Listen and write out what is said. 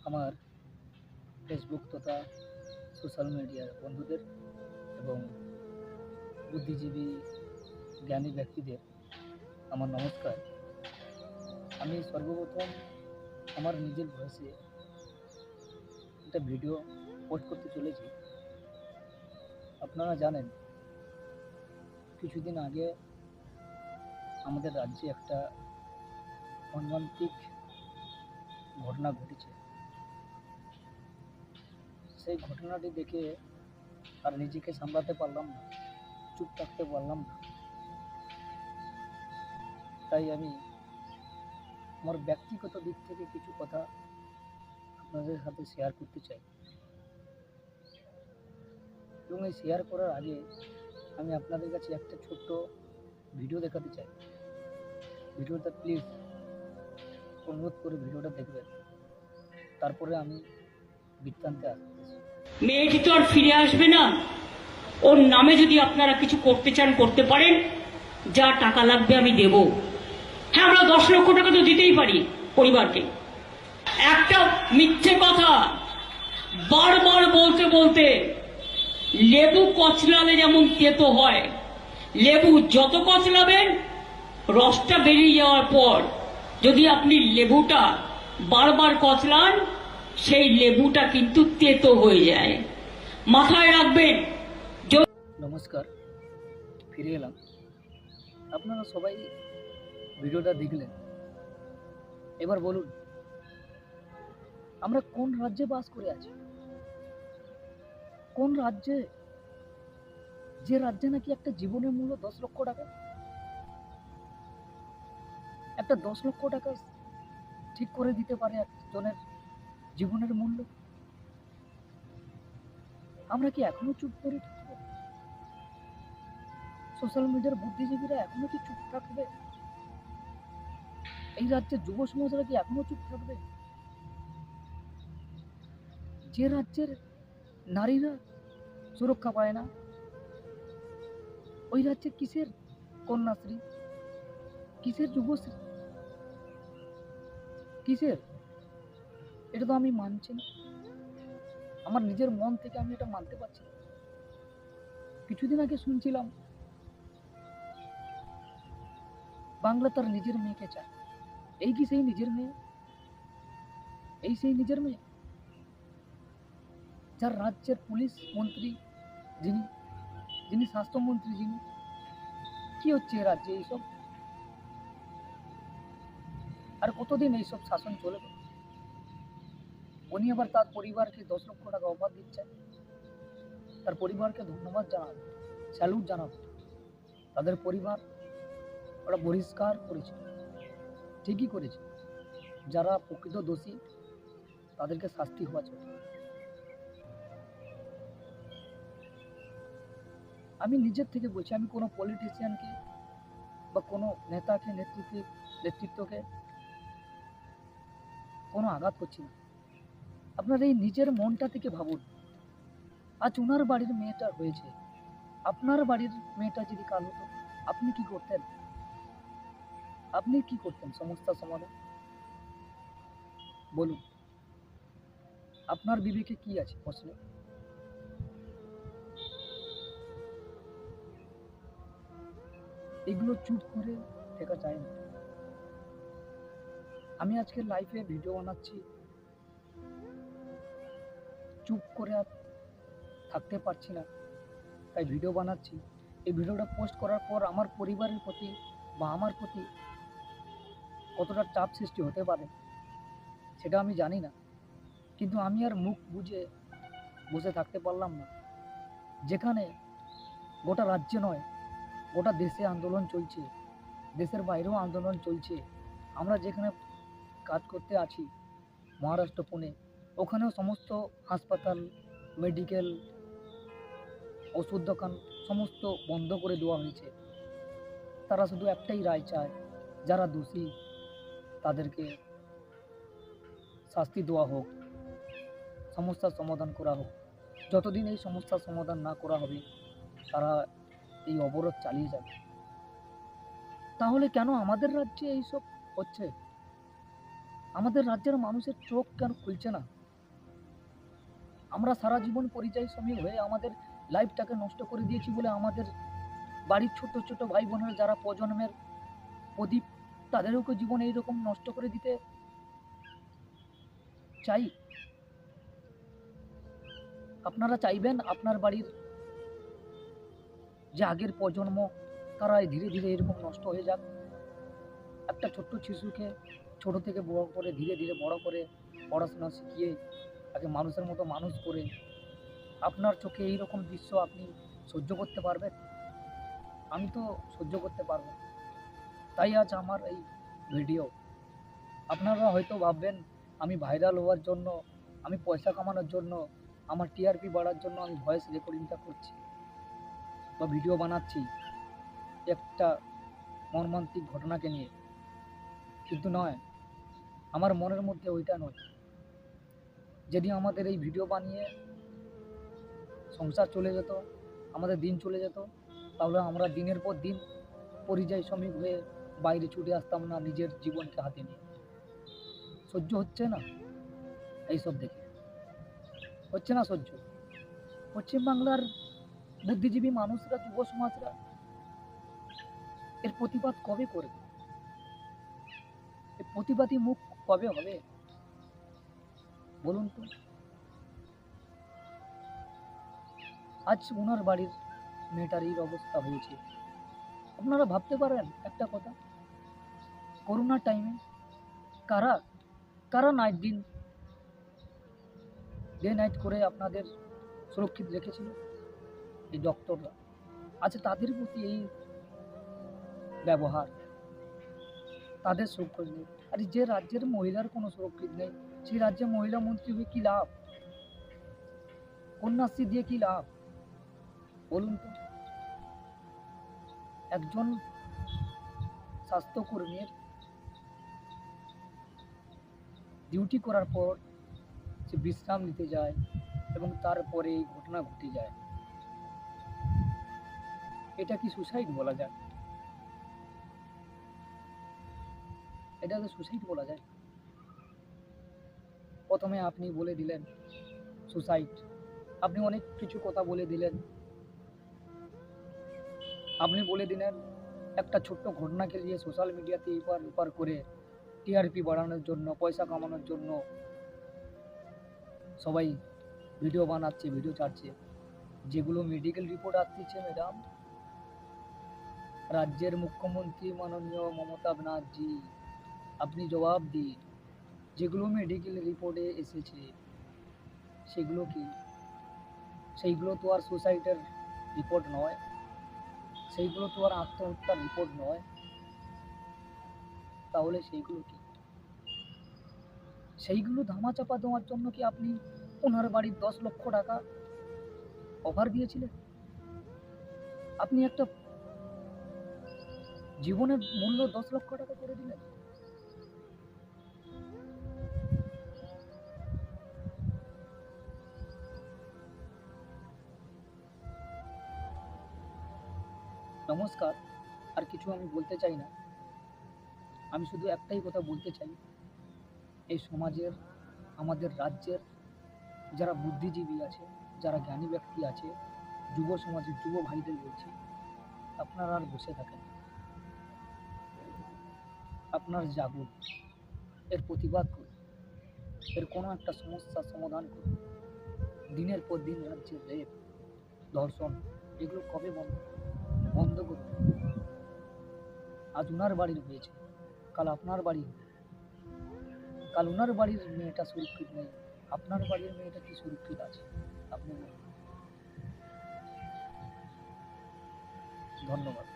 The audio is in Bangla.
আমার ফেসবুক তথা সোশ্যাল মিডিয়ার বন্ধুদের এবং বুদ্ধিজীবী জ্ঞানী ব্যক্তিদের আমার নমস্কার। আমি সর্বপ্রথম আমার নিজের ভয়েসে একটা ভিডিও পোস্ট করতে চলেছি। আপনারা জানেন কিছুদিন আগে আমাদের রাজ্যে একটা মর্মান্তিক ঘটনা ঘটেছে। সেই ঘটনাটি দেখে আর নিজেকে সামলাতে পারলাম না, চুপ থাকতে পারলাম না। তাই আমি আমার ব্যক্তিগত দিক থেকে কিছু কথা আপনাদের সাথে শেয়ার করতে চাই, এবং এই শেয়ার করার আগে আমি আপনাদের কাছে একটা ছোট্ট ভিডিও দেখাতে চাই। ভিডিওটা প্লিজ অনুরোধ করে ভিডিওটা দেখবেন, তারপরে আমি বৃত্তান্তে আসতেছি। মেয়েটি তো আর ফিরে আসবে না। ওর নামে যদি আপনারা কিছু করতে চান করতে পারেন, যা টাকা লাগবে আমি দেব। হ্যাঁ, আমরা 10 লক্ষ টাকা তো দিতেই পারি পরিবারকে। একটা মিথ্যে কথা বারবার বলতে বলতে লেবু কচলালে যেমন তেতো হয়, লেবু যত কচলাবেন রসটা বেরিয়ে যাওয়ার পর যদি আপনি লেবুটা বারবার কচলান, সেই লেবুটা কিন্তু তেতো হয়ে যায়। মাথায় রাখবেন। নমস্কার, ফিরে এলাম। আপনারা সবাই ভিডিওটা দেখলেন। এবার বলুন, আমরা কোন রাজ্যে বাস করে আছি? কোন রাজ্যে, যে রাজ্যে নাকি একটা জীবনের মূল্য 10 লক্ষ টাকা? একটা 10 লক্ষ টাকা ঠিক করে দিতে পারে একজনের জীবনের মূল্য। আমরা কি এখনো চুপ করে থাকবো? সোশ্যাল মিডিয়ার বুদ্ধিজীবীরা এখনো কি চুপ থাকবে? এই রাজ্যের যুব সমাজরা কি এখনো চুপ থাকবে? যে রাজ্যের নারীরা সুরক্ষা পায় না, ওই রাজ্যে কিসের কন্যাশ্রী, কিসের যুবশ্রী, কিসের? এটা তো আমি মানছি না। আমার নিজের মন থেকে আমি এটা মানতে পারছি না। কিছুদিন আগে শুনছিলাম বাংলা তার নিজের মেয়েকে চায়। এই কি সেই নিজের মেয়ে? এই সেই নিজের মেয়ে যার রাজ্যের পুলিশ মন্ত্রী যিনি, যিনি স্বাস্থ্যমন্ত্রী যিনি? কি হচ্ছে এ রাজ্যে এইসব? আর কতদিন এইসব শাসন চলবে? উনি আবার তার পরিবারকে 10 লক্ষ টাকা অফার দিচ্ছেন। তার পরিবারকে ধন্যবাদ জানাবো, স্যালুট জানাবো। তাদের পরিবার ওরা বহিষ্কার করেছে, ঠিকই করেছে। যারা প্রকৃত দোষী তাদেরকে শাস্তি হওয়া চাই। আমি নিজের থেকে বলছি, আমি কোনো পলিটিশিয়ানকে বা কোনো নেতাকে নেতৃত্বকে কোনো আঘাত করছি না। আপনার এই নিজের মনটা থেকে ভাবুন, আজ ওনার বাড়ির মেয়েটা হয়েছে, আপনার বাড়ির মেয়েটা যদি কাল হতো, আপনি কি করতেন? আপনি কি করতেন সমস্যার সমাধান? বলুন, আপনার বিবেকে কি আছে প্রশ্ন? এগুলো চুপ করে থাকা যায় না। আমি আজকে লাইভে ভিডিও বানাচ্ছি, চুপ করে আর থাকতে পারছি না, তাই ভিডিও বানাচ্ছি। এই ভিডিওটা পোস্ট করার পর আমার পরিবারের প্রতি বা আমার প্রতি কতটা চাপ সৃষ্টি হতে পারে সেটা আমি জানি না, কিন্তু আমি আর মুখ বুজে বসে থাকতে পারলাম না। যেখানে গোটা রাজ্যে নয়, গোটা দেশে আন্দোলন চলছে, দেশের বাইরেও আন্দোলন চলছে। আমরা যেখানে কাজ করতে আছি, মহারাষ্ট্র পুনে, ওখানেও সমস্ত হাসপাতাল, মেডিকেল, ওষুধ দোকান সমস্ত বন্ধ করে দেওয়া হয়েছে। তারা শুধু একটাই রায় চায়, যারা দোষী তাদেরকে শাস্তি দেওয়া হোক, সমস্যার সমাধান করা হোক। যতদিন এই সমস্যার সমাধান না করা হবে, তারা এই অবরোধ চালিয়ে যাবে। তাহলে কেন আমাদের রাজ্যে এইসব হচ্ছে? আমাদের রাজ্যের মানুষের চোখ কেন খুলছে না? আমরা সারা জীবন পরিযায়ী শ্রমিক হয়ে আমাদের লাইফটাকে নষ্ট করে দিয়েছি বলে আমাদের বাড়ির ছোট ছোট ভাই বোনেরা যারা প্রজন্মের প্রদীপ, তাদেরও জীবন এইরকম নষ্ট করে দিতে চাই? আপনারা চাইবেন আপনার বাড়ির যে আগের প্রজন্ম তারা ধীরে ধীরে এরকম নষ্ট হয়ে যাক? একটা ছোট্ট শিশুকে ছোট থেকে বড় করে ধীরে ধীরে বড় করে পড়াশোনা শিখিয়ে তাকে মানুষের মতো মানুষ করে আপনার চোখে এইরকম দৃশ্য আপনি সহ্য করতে পারবেন? আমি তো সহ্য করতে পারবো না। তাই আজ আমার এই ভিডিও। আপনারা হয়তো ভাববেন আমি ভাইরাল হওয়ার জন্য, আমি পয়সা কামানোর জন্য, আমার টিআরপি বাড়ার জন্য আমি ভয়েস রেকর্ডিংটা করছি বা ভিডিও বানাচ্ছি একটা মর্মান্তিক ঘটনাকে নিয়ে, কিন্তু নয়, আমার মনের মধ্যে ওইটা নয়। যদি আমাদের এই ভিডিও বানিয়ে সংসার চলে যেত, আমাদের দিন চলে যেত, তাহলে আমরা দিনের পর দিন পরিযায়ী শ্রমিক হয়ে বাইরে ছুটে আসতাম না নিজের জীবনকে হাতে নিয়ে। সহ্য হচ্ছে না এইসব দেখে, হচ্ছে না সহ্য। পশ্চিমবাংলার বুদ্ধিজীবী মানুষরা, যুব সমাজরা এর প্রতিবাদ কবে করবে? এর প্রতিবাদী মুখ কবে হবে বলুন তো? আজ ওনার বাড়ির মেয়েটার এই অবস্থা হয়েছে। আপনারা ভাবতে পারেন একটা কথা, করোনার টাইমে কারা কারা নাইট দিন ডে নাইট করে আপনাদের সুরক্ষিত রেখেছিল? এই ডক্টররা। আচ্ছা, তাদের প্রতি এই ব্যবহার, তাদের সুরক্ষা নেই। আর যে রাজ্যের মহিলার কোনো সুরক্ষিত নেই, সেই রাজ্যে মহিলা মন্ত্রী হয়ে কি লাভ? কন্যাশ্রী দিয়ে কি লাভ বলুন তো? একজন স্বাস্থ্যকর্মীর ডিউটি করার পর সে বিশ্রাম নিতে যায় এবং তারপরে এই ঘটনা ঘটে যায়। এটা কি সুসাইড বলা যায়? এটাকে সুসাইড বলা যায়? প্রথমে আপনি বলে দিলেন সুসাইড, আপনি অনেক কিছু কথা বলে দিলেন। আপনি বলে দিলেন একটা ছোট্ট ঘটনাকে নিয়ে সোশ্যাল মিডিয়াতে এপার ওপার করে টিআরপি বাড়ানোর জন্য, পয়সা কামানোর জন্য সবাই ভিডিও বানাচ্ছে, ভিডিও ছাড়ছে। যেগুলো মেডিকেল রিপোর্ট আসছে ম্যাডাম, রাজ্যের মুখ্যমন্ত্রী মাননীয় মমতা ব্যানার্জি, আপনি জবাব দিন। যেগুলো মেডিকেল রিপোর্টে এসেছে সেগুলো কি? সেইগুলো তো আর সুসাইডের রিপোর্ট নয়, সেইগুলো তো আর আত্মহত্যার রিপোর্ট নয়। তাহলে সেইগুলো কি? সেইগুলো ধামাচাপা দেওয়ার জন্য কি আপনি ওনার বাড়ির 10 লক্ষ টাকা অফার দিয়েছিলেন? আপনি একটা জীবনের মূল্য 10 লক্ষ টাকা করে দিলেন। নমস্কার, আর কিছু আমি বলতে চাই না। আমি শুধু একটাই কথা বলতে চাই, এই সমাজের, আমাদের রাজ্যের যারা বুদ্ধিজীবী আছে, যারা জ্ঞানী ব্যক্তি আছে, যুব সমাজের যুব ভাইদের বলছি, আপনারা আর বসে থাকেন না। আপনার জাগুন, এর প্রতিবাদ করুন, এর কোনো একটা সমস্যার সমাধান করুন। দিনের পর দিন রাজ্যের রেপ, ধর্ষণ, এগুলো কবে বন্ধ করুন। আজ ওনার বাড়ির হয়েছে, কাল আপনার বাড়ি হবে। কাল ওনার বাড়ির মেয়েটা সুরক্ষিত নেই, আপনার বাড়ির মেয়েটা কি সুরক্ষিত আছে আপনি বলুন? ধন্যবাদ।